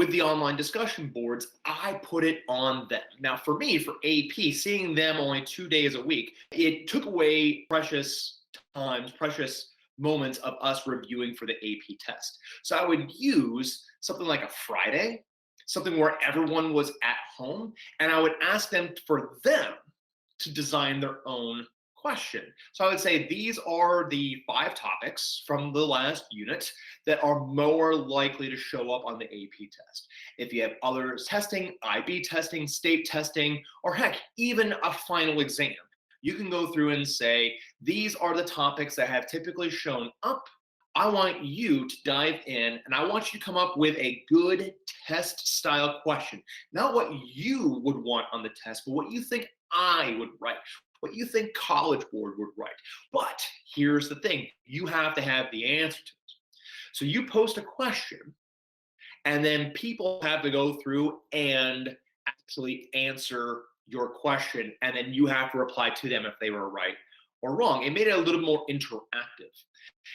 with the online discussion boards, I put it on them. Now, for me, for AP, seeing them only 2 days a week, it took away precious times, precious moments of us reviewing for the AP test. So I would use something like a Friday, something where everyone was at home, and I would ask them for them to design their own question. So I would say these are the 5 topics from the last unit that are more likely to show up on the AP test. If you have other testing, IB testing, state testing, or heck, even a final exam, you can go through and say, these are the topics that have typically shown up. I want you to dive in and I want you to come up with a good test style question. Not what you would want on the test, but what you think I would write, what you think College Board would write. But here's the thing, you have to have the answer to it. So you post a question and then people have to go through and actually answer your question, and then you have to reply to them if they were right or wrong. It made it a little more interactive.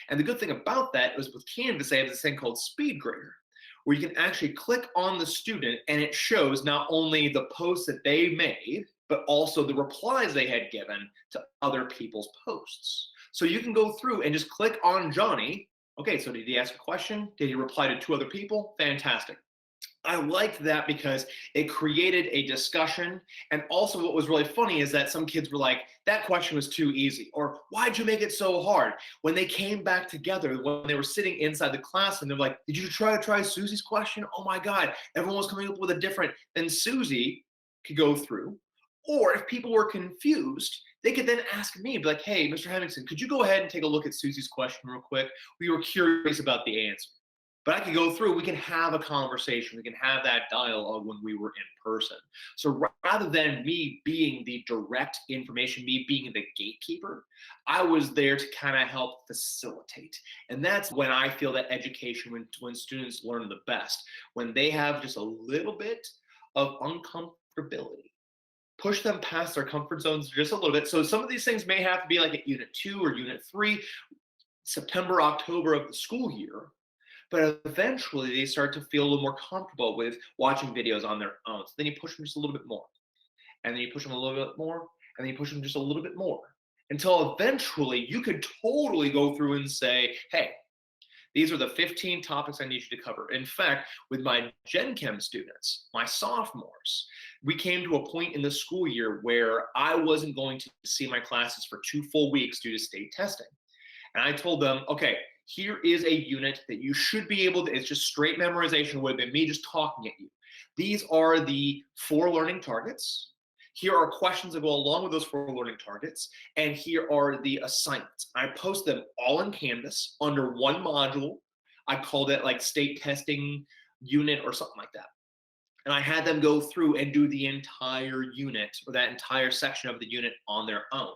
And the good thing about that was with Canvas, they have this thing called Speed Grader, where you can actually click on the student and it shows not only the posts that they made, but also the replies they had given to other people's posts. So you can go through and just click on Johnny. Okay, so did he ask a question? Did he reply to 2 other people? Fantastic. I liked that because it created a discussion. And also what was really funny is that some kids were like, that question was too easy, or why'd you make it so hard? When they came back together, when they were sitting inside the class and they're like, did you try Susie's question? Oh my God, everyone was coming up with a different, then Susie could go through. Or if people were confused, they could then ask me, be like, hey, Mr. Hemmingsen, could you go ahead and take a look at Susie's question real quick? We were curious about the answer. But I could go through, we can have a conversation, we can have that dialogue when we were in person. So rather than me being the direct information, me being the gatekeeper, I was there to kind of help facilitate. And that's when I feel that education, when students learn the best, when they have just a little bit of uncomfortability. Push them past their comfort zones just a little bit. So some of these things may have to be like at Unit 2 or Unit 3, September, October of the school year. But eventually they start to feel a little more comfortable with watching videos on their own. So then you push them just a little bit more. And then you push them a little bit more. And then you push them just a little bit more. Until eventually you could totally go through and say, hey, these are the 15 topics I need you to cover. In fact, with my Gen Chem students, my sophomores, we came to a point in the school year where I wasn't going to see my classes for 2 full weeks due to state testing. And I told them, okay, here is a unit that you should be able to, it's just straight memorization would have been me just talking at you. These are the 4 learning targets. Here are questions that go along with those 4 learning targets. And here are the assignments. I post them all in Canvas under one module. I called it like state testing unit or something like that. And I had them go through and do the entire unit or that entire section of the unit on their own.